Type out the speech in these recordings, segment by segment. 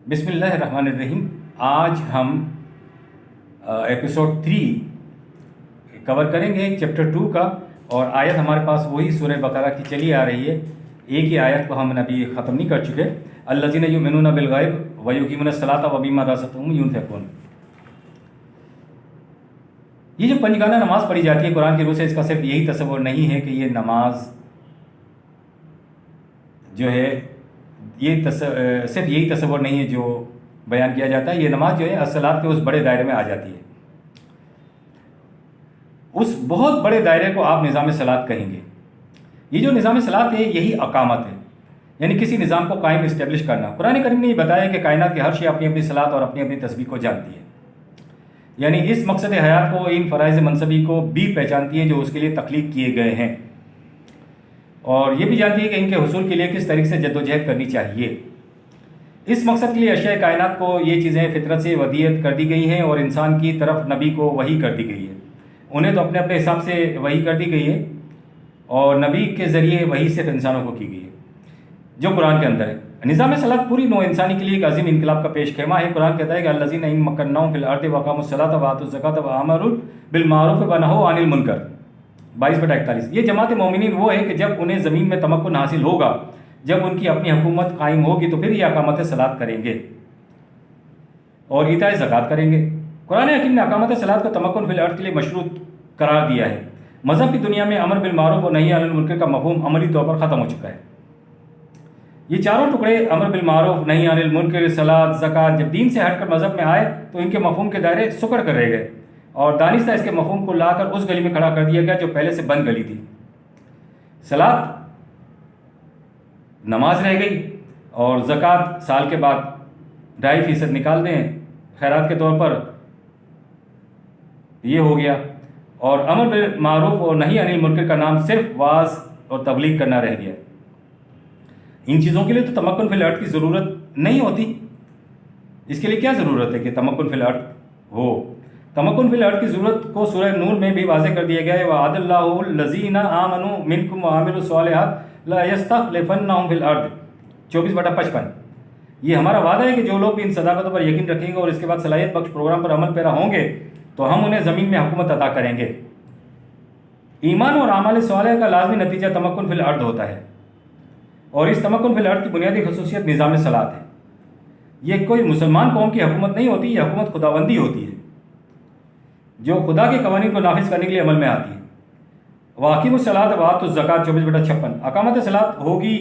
बिस्मिल्लाहिर्रहमानिर्रहीम। आज हम एपिसोड 3 कवर करेंगे, चैप्टर 2 का। और आयत हमारे पास वही सूरह बकरा की चली आ रही है। एक ही आयत को हम अभी ख़त्म नहीं कर चुके। अल्लज़ीना युमिनूना बिल गैब व युकीमूनस सलाता व मिम्मा रज़क़नाहुम युनफ़िक़ून। ये जो पंजगाना नमाज़ पढ़ी जाती है कुरान की रूह से, इसका सिर्फ यही तसव्वुर नहीं है कि ये नमाज जो है सिर्फ यही तसव्वुर नहीं है जो बयान किया जाता है। ये नमाज जो है अस्सलात के उस बड़े दायरे में आ जाती है। उस बहुत बड़े दायरे को आप निज़ाम सलात कहेंगे। ये जो निज़ाम सलात है यही अकामत है, यानी किसी निज़ाम को कायम इस्टेब्लिश करना। कुरान करीम ने ये बताया कि कायनात की हर शय अपनी अपनी सलात और अपनी अपनी तस्बीह को जानती है, यानी इस मकसद हयात को, इन फ़राइज़ मनसबी को भी पहचानती है जो उसके लिए तख्लीक किए गए हैं, और ये भी जानती है कि इनके हुसूल के लिए किस तरीके से जद्दोजहद करनी चाहिए। इस मकसद के लिए अशिया कायनात को ये चीज़ें फितरत से वदियत कर दी गई हैं और इंसान की तरफ नबी को वही कर दी गई है। उन्हें तो अपने अपने हिसाब से वही कर दी गई है और नबी के ज़रिए वही सिर्फ इंसानों को की गई है जो कुरान के अंदर है। निज़ाम सलात पूरी नौ इंसानी के लिए एक अजीम इनकलाब का पेश खेमा है। कुरान कहता है कि अल्लज़ीना इन मक्कन्नाहुम फिल अर्दि व अक़ामुस सलाता व आतुज़ ज़काता व अमरू बिल मारूफ़ व नहौ अनिल मुनकर 22/41। ये जमात मोमिनीन वो है कि जब उन्हें ज़मीन में तमक्कुन हासिल होगा, जब उनकी अपनी हुकूमत कायम होगी, तो फिर ये अकामत सलात करेंगे और इताए ज़कात करेंगे। कुरान हकीम ने अकामत सलात को तमक्कुन फिल अर्द के लिए मशरूत करार दिया है। मज़हब की दुनिया में अमर बिल मारूफ और नही अनिल मुनकर का मफ़हूम अमली तौर पर ख़त्म हो चुका है। ये चारों टुकड़े अमर बिल मारूफ, नही अनिल मुनकर, सलात, ज़कात जब दीन से हटकर मज़हब में आए तो इनके मफ़हूम के दायरे सुकड़ कर रह गए और दानिस्ता इसके मफ़हूम को लाकर उस गली में खड़ा कर दिया गया जो पहले से बंद गली थी। सलात नमाज रह गई और ज़कात साल के बाद 2.5% निकाल दें खैरात के तौर पर, ये हो गया। और अमर बिल मारूफ और नही अनिल मुनकर का नाम सिर्फ वाज और तबलीग करना रह गया। इन चीज़ों के लिए तो तमक्कुन फिल अर्द की ज़रूरत नहीं होती। इसके लिए क्या ज़रूरत है कि तमक्कुन फिल अर्द हो? तमक्कुन फिल अर्द की ज़रूरत को सूरह नूर में भी वाज़ेह कर दिया गया है। वअदल्लाहुल लज़ीना आमनू मिनकुम व आमिलुस सालिहात ला यस्तखलिफन्नहुम फिल अर्द 24/55। ये हमारा वादा है कि जो लोग भी इन सदाकतों पर यकीन रखेंगे और इसके बाद सलाहियत बख्श प्रोग्राम पर अमल पैरा होंगे तो हम उन्हें ज़मीन में हुकूमत अता करेंगे। ईमान और आमाल सालिह का लाजमी नतीजा तमक्कुन फिल अर्द होता है और इस तमक्कुन फिल अर्द की बुनियादी खसूसियत निज़ाम सलात है। ये कोई मुसलमान कौम की हुकूमत नहीं होती, यह हुकूमत खुदाबंदी होती है जो खुदा के कवानीन को नाफिज करने के लिए अमल में आती है। वाक़िमुस सलात व आतुज़ ज़कात 24/56। अकामत सलात होगी,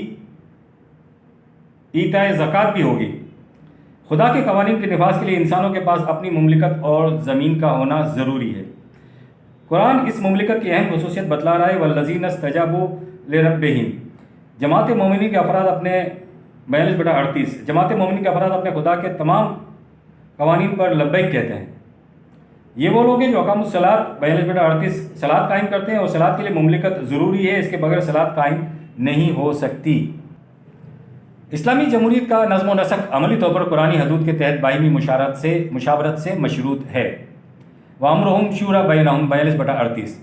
ईताए ज़कात भी होगी। खुदा के कवानीन के निफाज के लिए इंसानों के पास अपनी मुमलिकत और ज़मीन का होना ज़रूरी है। कुरान इस मुमलिकत की अहम खसूसियत बतला रहा है। वल्लज़ीना इस्तजाबू लिरब्बिहिम। जमात मोमिनीन के अफराद अपने 42/38। जमात मोमिनीन के अफराद अपने खुदा के तमाम कवानीन पर लब्बैक कहते हैं। ये वो लोग हैं जो अकामुस सलात 42/38 सलात कायम करते हैं और सलात के लिए मुमलिकत ज़रूरी है, इसके बगैर सलात कायम नहीं हो सकती। इस्लामी जमहूरियत का नज़्म व नस्क अमली तौर पर कुरानी हदूद के तहत बाहिमी मुशावरत से मशरूत है। वामरुहुम शूरा बैनहुम 42/38।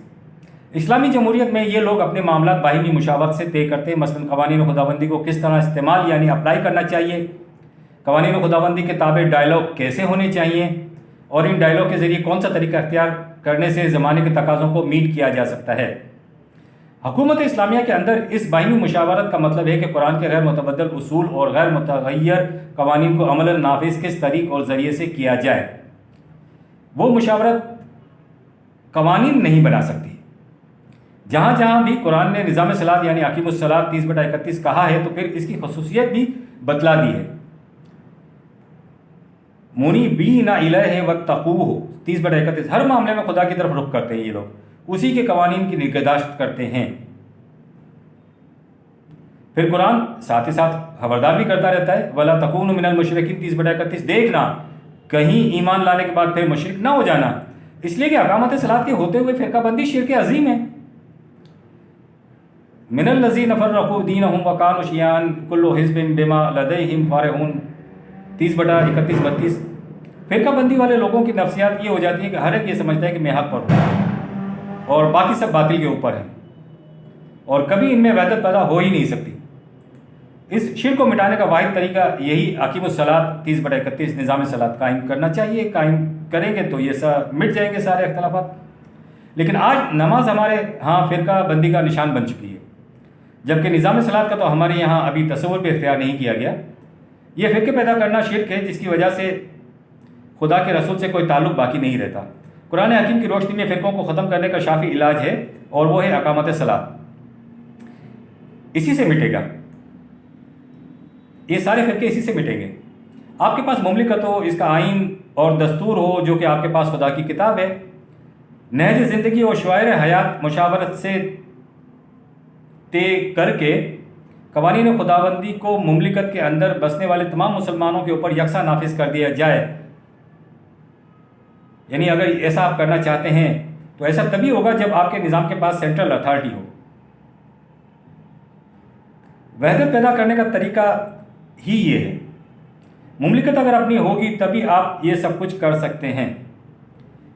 इस्लामी जमहूरियत में ये लोग अपने मामला बाहिमी मुशावरत से तय करते हैं। मसलन कवानीन खुदाबंदी को किस तरह इस्तेमाल यानी अप्लाई करना चाहिए, कवानीन खुदाबंदी के ताबे डायलॉग कैसे होने चाहिए और इन डायलॉग के ज़रिए कौन सा तरीका अख्तियार करने से ज़माने के तकाज़ों को मीट किया जा सकता है। हुकूमत इस्लामिया के अंदर इस बाहिमी मुशावरत का मतलब है कि कुरान के गैर मुतबद्दल उसूल और गैर मुतगय्यर कवानीन को अमलन नाफिज किस तरीक़ और ज़रिए से किया जाए। वो मुशावरत कवानीन नहीं बना सकती। जहाँ जहाँ भी कुरान ने निज़ाम सलात यानी अकीमुस सलात 30/31 कहा है तो फिर इसकी खसूसियत भी बतला दी है। मुनीबीना इलैहि वत्तक़ूहु 30/31। हर मामले में खुदा की तरफ रुख करते हैं ये लोग, उसी के कवानीन की निगहदाश्त करते हैं। फिर कुरान साथ ही साथ खबरदार भी करता रहता है, वला तकूनु मिनल मुशरिकीन 30/31। देखना कहीं ईमान लाने के बाद फिर मुशरिक ना हो जाना, इसलिए कि अकामत सलात के होते हुए फ़िरक़ाबंदी शिर्क अज़ीम है। मिनल लज़ीना फ़र्रक़ू दीनहुम व कानू शियअन कुल्लु हिज़्बिन बिमा लदैहिम फ़ारिहून 30/31-32। फ़िरक़ाबंदी वाले लोगों की नफ्सियात ये हो जाती है कि हर एक ये समझता है कि मैं हक़ पर हूँ और बाकी सब बातिल के ऊपर हैं और कभी इनमें वहदत पैदा हो ही नहीं सकती। इस शिर्क को मिटाने का वाहिद तरीका यही अकीमुस्सलात 30/31 निज़ाम सलात कायम करना चाहिए। कायम करेंगे तो ये सब मिट जाएंगे सारे अख्तलाफात। लेकिन आज नमाज हमारे यहाँ फ़िरका बंदी का निशान बन चुकी है, जबकि निज़ाम सलात का तो हमारे यहाँ अभी तस्वुर भी इख्तियार नहीं किया गया। ये फ़िरके पैदा करना शिर्क है, जिसकी वजह से खुदा के रसूल से कोई ताल्लुक़ बाकी नहीं रहता। कुरान हकीम की रोशनी में फ़िरकों को ख़त्म करने का शाफ़ी इलाज है, और वो है अकामत सलात। इसी से मिटेगा, ये सारे फ़िरके इसी से मिटेंगे। आपके पास मुमलिकत हो, इसका आइन और दस्तूर हो, जो कि आपके पास खुदा की किताब है, नहज ज़िंदगी और शवायर हयात मुशावरत से तय करके कवानीन खुदाबंदी को मुमलिकत के अंदर बसने वाले तमाम मुसलमानों के ऊपर यकसा नाफिज कर दिया जाए। यानी अगर ऐसा आप करना चाहते हैं तो ऐसा तभी होगा जब आपके निज़ाम के पास सेंट्रल अथॉरिटी हो। वहदत पैदा करने का तरीका ही ये है। मुमलिकत अगर अपनी होगी तभी आप ये सब कुछ कर सकते हैं।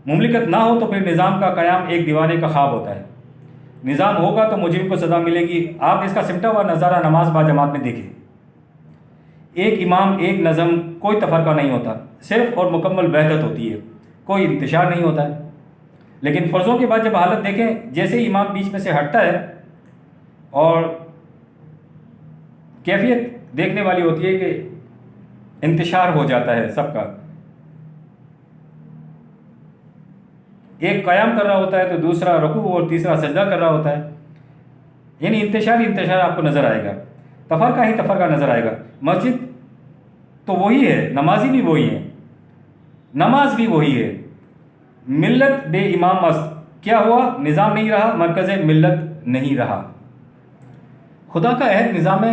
मुमलिकत ना हो तो फिर निज़ाम का क़याम एक दीवाने का ख्वाब होता है। निज़ाम होगा तो मुजरिम को सज़ा मिलेगी। आप इसका सिमटा हुआ नज़ारा नमाज बाजमात में देखें। एक इमाम, एक नज़म, कोई तफरका नहीं होता, सिर्फ और मुकम्मल वहदत होती है, कोई इंतशार नहीं होता है। लेकिन फ़र्ज़ों के बाद जब हालत देखें, जैसे ही इमाम बीच में से हटता है और कैफियत देखने वाली होती है कि इंतशार हो जाता है सबका। एक क़याम कर रहा होता है तो दूसरा रुकू और तीसरा सजदा कर रहा होता है। यानी इंतशार आपको नज़र आएगा, तफरका ही तफरका नज़र आएगा। मस्जिद तो वही है, नमाजी भी वही है, नमाज भी वही है। मिल्लत बे इमाम मस्त, क्या हुआ? निज़ाम नहीं रहा, मरकज़ मिल्लत नहीं रहा। खुदा का अहद निज़ाम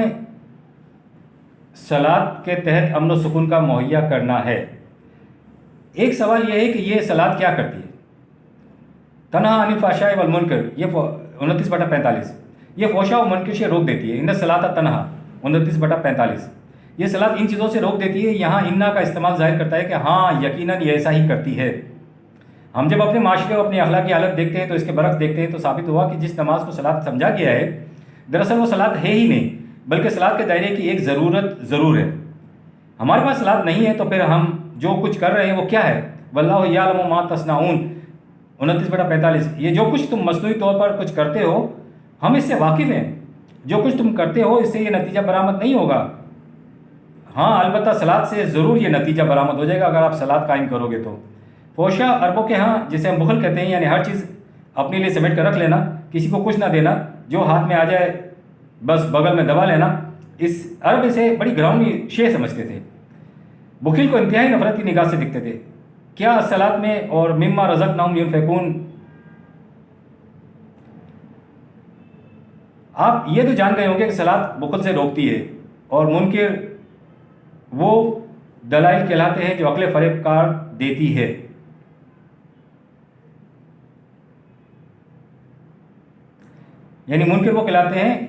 सलात के तहत अमन व सुकून का मुहैया करना है। एक सवाल यह है कि ये सलात क्या करती है? तन्हा अनिल फ़ाहशाए वल मुनकर, ये 29/45, ये फ़ोशा और मुनकर से रोक देती है। इन्ना सलात तन्हा 29/45, ये सलात इन चीज़ों से रोक देती है। यहाँ इन्ना का इस्तेमाल जाहिर करता है कि हाँ यकीनन ये ऐसा ही करती है। हम जब अपने माशरे और अपनी अखलाकी हालत देखते हैं तो इसके बरक्स देखते हैं, तो साबित हुआ कि जिस नमाज को सलात समझा गया है, दरअसल वो सलात है ही नहीं, बल्कि सलात के दायरे की एक ज़रूरत ज़रूर है। हमारे पास सलात नहीं है तो फिर हम जो कुछ कर रहे हैं वो क्या है? वल्लाहु याअलमु मा तस्नऊन 29/45, ये जो कुछ तुम मसनूई तौर पर कुछ करते हो, हम इससे वाकिफ़ हैं। जो कुछ तुम करते हो इससे ये नतीजा बरामद नहीं होगा। हाँ, अलबत्ता सलात से ज़रूर ये नतीजा बरामद हो जाएगा अगर आप सलात कायम करोगे तो। फोशा अरबों के यहाँ, जिसे हम बुखल कहते हैं, यानी हर चीज़ अपने लिए समेट कर रख लेना, किसी को कुछ ना देना, जो हाथ में आ जाए बस बगल में दबा लेना, इस अरब से बड़ी घिनौनी शे समझते थे। बुखिल को इंतहाई नफरत की निगाह से दिखते थे। क्या सलात में और मिम्मा रज़क़नाहुम युनफ़िक़ून, आप ये तो जान गए होंगे कि सलात बुखल से रोकती है, और मुनकिर वो दलाइल कहलाते हैं जो अक्ल फ़रेबकार देती है। यानी मुनकिर वो कहलाते हैं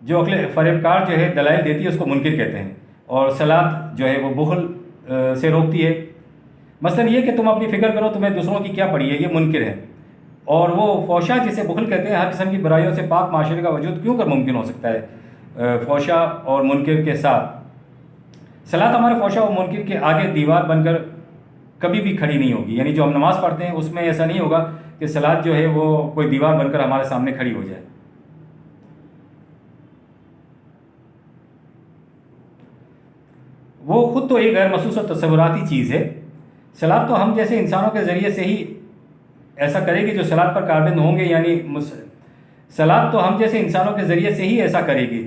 जो अक्ल फ़रेबकार जो है दलाइल देती है, उसको मुनकिर कहते हैं। और सलात जो है वो बुखल से रोकती है। मसलन ये कि तुम अपनी फ़िक्र करो, तुम्हें दूसरों की क्या पड़ी है, ये मुनकिर है। और वो फोशा जिसे बुखल कहते हैं, हर किस्म की बुराइयों से पाक माशरे का वजूद क्यों कर मुमकिन हो सकता है फोशा और मुनकिर के साथ। सलात हमारे फोशा और मुनकिर के आगे दीवार बनकर कभी भी खड़ी नहीं होगी। यानी जो हम नमाज़ पढ़ते हैं उसमें ऐसा नहीं होगा कि सलात जो है वो कोई दीवार बनकर हमारे सामने खड़ी हो जाए। वो खुद तो एक गैर महसूस और तस्वुराती चीज़ है। सलात तो हम जैसे इंसानों के ज़रिए से ही ऐसा करेगी जो सलात पर कारबंद होंगे। यानी सलात तो हम जैसे इंसानों के ज़रिए से ही ऐसा करेगी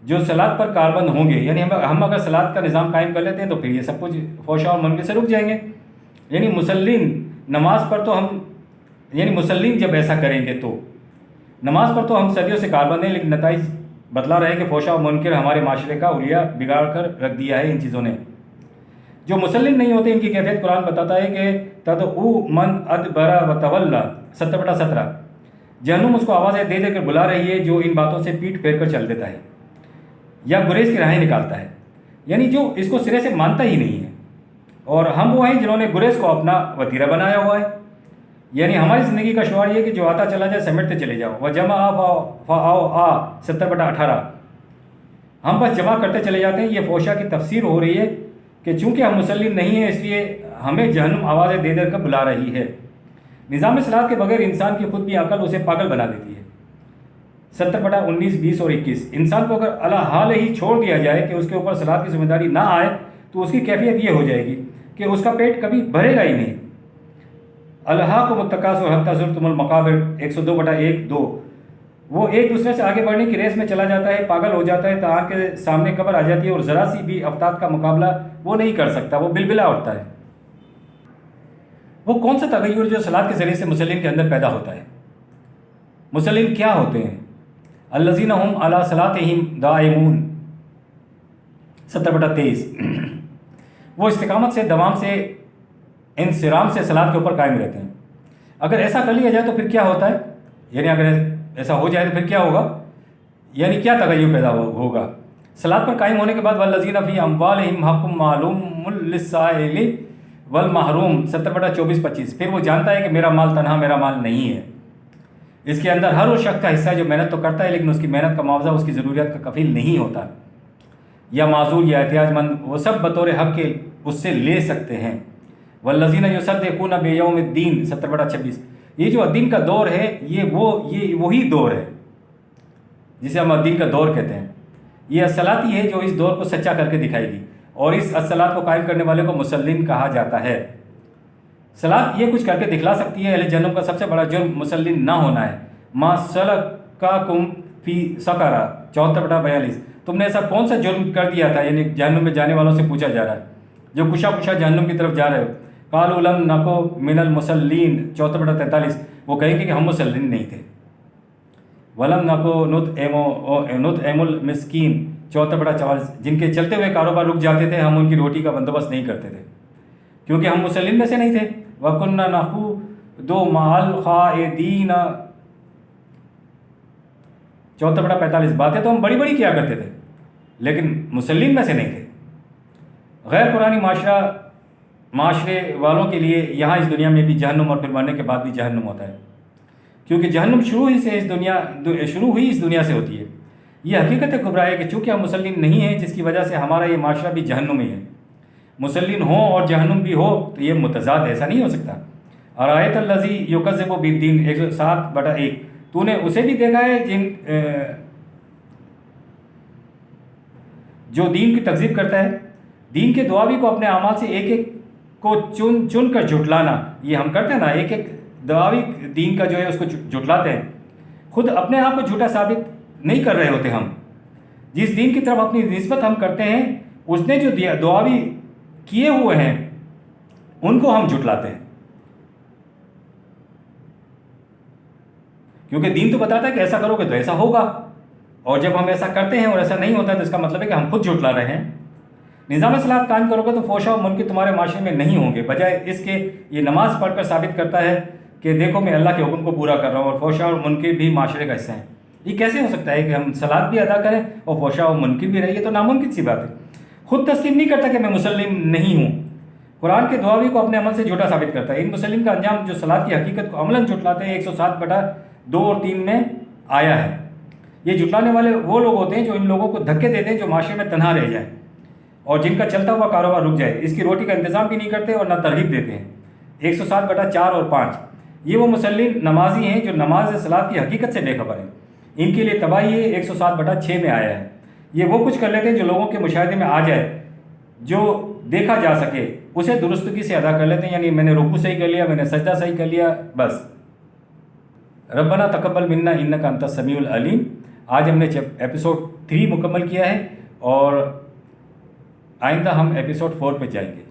जो सलात पर कारबंद होंगे। यानी हम अगर सलात का निज़ाम कायम कर लेते हैं तो फिर ये सब कुछ फोशा और मुनकिर से रुक जाएंगे। यानी मुसल्लिन नमाज पर तो हम, यानी मुसल्लिन जब ऐसा करेंगे तो नमाज पर तो हम सदियों से कारबंद हैं, लेकिन नताइज बतला रहे हैं कि फोशा और मुनकिर हमारे माशरे का उलिया बिगाड़ कर रख दिया है इन चीज़ों ने। जो मुसल्लिम नहीं होते इनकी कैफियत कुरान बताता है कि तदऊ मन अदबरा व तवल्ला 17/17, जहन्नुम उसको आवाज़ें दे देकर बुला रही है जो इन बातों से पीठ फेर कर चल देता है या गुरेज की राहें निकालता है। यानी जो इसको सिरे से मानता ही नहीं है। और हम वो हैं जिन्होंने गुरेज को अपना वतीरा बनाया हुआ है। यानी हमारी ज़िंदगी का शुआर ये कि जो आता चला जाए, समेटते चले जाओ। वह जमा आ 17/18, हम बस जमा करते चले जाते हैं। ये फोशा की तफसीर हो रही है कि चूँकि हम मुसल्लिम नहीं हैं इसलिए हमें जहन्नुम आवाज़ें दे कर बुला रही है। निज़ाम सलात के बगैर इंसान की खुद भी अकल उसे पागल बना देती है। 70/19, 20 और 21। इंसान को अगर अला हाल ही छोड़ दिया जाए कि उसके ऊपर सलात की जिम्मेदारी ना आए तो उसकी कैफियत ये हो जाएगी कि उसका पेट कभी भरेगा ही नहीं। अल्लाह को मुत्तकासुर हत्ता ज़ुरतुमुल मकाबिर 102/1, 2। वो एक दूसरे से आगे बढ़ने की रेस में चला जाता है, पागल हो जाता है, ताकि के सामने कब्र आ जाती है और ज़रा सी भी अवताद का मुकाबला वो नहीं कर सकता, वो बिलबिला उठता है। वो कौन सा तगय्युर जो सलात के ज़रिए से मुसल्लिन के अंदर पैदा होता है? मुसल्लिन क्या होते हैं? अल्लज़ीना हुम अला सलातिहिम दाइमून 70/23। वो इस्तिकामत से, दवाम से, इंसिराम से सलात के ऊपर कायम रहते हैं। अगर ऐसा कर लिया जाए तो फिर क्या होता है? यानी अगर ऐसा हो जाए तो फिर क्या होगा? यानी क्या तगय्युर पैदा होगा? सलात पर कायम होने के बाद वल्लज़ीना फ़ी अम्वालिहिम हक़्क़ुम मालूमुन लिस्साइलि वल महरूम 70/24-25। फिर वो जानता है कि मेरा माल तनहा मेरा माल नहीं है। इसके अंदर हर उस शख्स का हिस्सा जो मेहनत तो करता है लेकिन उसकी मेहनत का मुआवजा उसकी ज़रूरियात का कफील नहीं होता, या माजूर या एहतियाजमंद, वो सब बतौर हक़ के उससे ले सकते हैं। वल्लज़ीना युसद्दिक़ूना बियौमिद्दीन 70/26। ये जो अद्दीन का दौर है ये वही दौर है जिसे हम अद्दीन का दौर कहते हैं। ये अस्सलात ही है जो इस दौर को सच्चा करके दिखाएगी और इस अस्सलात को कायम करने वाले को मुसल्लिन कहा जाता है। सलात ये कुछ करके दिखला सकती है। अहले जन्नत का सबसे बड़ा जुर्म मुसल्लिन ना होना है। मा सलकाकुम फी सकरा 74/42। तुमने ऐसा कौन सा जुर्म कर दिया था? यानी जहन्नुम में जाने वालों से पूछा जा रहा है जो कुशा कुशा जहन्नुम की तरफ जा रहे हो। कालू लम नको मिनल मुसल्लीन 74/43। वो कहेंगे कि हम मुसल्लिन नहीं थे। वलम नको नुत एमुल मिस्कीन 74/44। जिनके चलते हुए कारोबार रुक जाते थे हम उनकी रोटी का बंदोबस्त नहीं करते थे क्योंकि हम मुसल्लिन में से नहीं थे। वकुन्ना नहू दो माल ख़ाइदीन 74/45। बातें तो हम बड़ी बड़ी किया करते थे लेकिन मुसल्लिन में से नहीं थे। गैर कुरानी माशरे वालों के लिए यहाँ इस दुनिया में भी जहन्नुम और फिर मरने के बाद भी जहन्नुम होता है क्योंकि जहन्नुम शुरू हुई इस दुनिया से होती है। ये हकीकत कुबरा है कि चूँकि हम मुसल्लिन नहीं हैं जिसकी वजह से हमारा ये माशरा भी जहन्नुम ही है। मुसल्लिन हो और जहन्नुम भी हो तो ये मुतज़ाद ऐसा नहीं हो सकता। और आयतल्लज़ी युकज़्ज़िबु बिद्दीन 107/1। तूने उसे भी देखा है जो दीन की तकज़ीब करता है। दीन के दुआवी को अपने अमाल से एक एक को चुन चुन कर झुटलाना, ये हम करते हैं ना, एक एक दुआवी दीन का जो है उसको झुटलाते हैं। खुद अपने आप को झूठा साबित नहीं कर रहे होते हम। जिस दीन की तरफ अपनी निस्बत हम करते हैं उसने जो दुआवी किए हुए हैं उनको हम झुटलाते हैं क्योंकि दीन तो बताता है कि ऐसा करोगे तो ऐसा होगा, और जब हम ऐसा करते हैं और ऐसा नहीं होता तो इसका मतलब है कि हम खुद झुटला रहे हैं। निज़ाम सलात कायम करोगे तो फोशा और मुनकर तुम्हारे माशरे में नहीं होंगे। बजाय इसके ये नमाज पढ़कर साबित करता है कि देखो मैं अल्लाह के हुक्म को पूरा कर रहा हूँ और फोशा और मुनकर भी माशरे का हिस्सा हैं। ये कैसे हो सकता है कि हम सलात भी अदा करें और फोशा और मुनकर भी रहिए? तो नामुमकिन सी बात है। खुद तस्लीम नहीं करता कि मैं मुसल्लिम नहीं हूँ। कुरान के दुआवी को अपने अमल से झूठा साबित करता है। इन मुसल्लिम का अंजाम जो सलात की हकीकत को अमलन झुटलाते हैं 107/2 और 3 में आया है। ये झुटलाने वाले वो लोग होते हैं जो इन लोगों को धक्के देते हैं जो माशरे में तनहा रह जाए और जिनका चलता हुआ कारोबार रुक जाए। इसकी रोटी का इंतज़ाम भी नहीं करते और न तरगीब देते हैं। 107/4 और 5। ये वो मुसल्लिन नमाजी हैं जो नमाज सलात की हकीकत से बेखबर हैं। इनके लिए तबाही 107/6 में आया है। ये वो कुछ कर लेते हैं जो लोगों के मुशाहिदे में आ जाए, जो देखा जा सके उसे दुरुस्तगी से अदा कर लेते हैं। यानी मैंने रुकू सही कर लिया, मैंने सजदा सही कर लिया, बस। रब्बना तकब्बल मिन्ना इन्नका अंतस समीउल अलीम। आज हमने एपिसोड 3 मुकम्मल किया है और आइंदा हम एपिसोड 4 पे जाएंगे।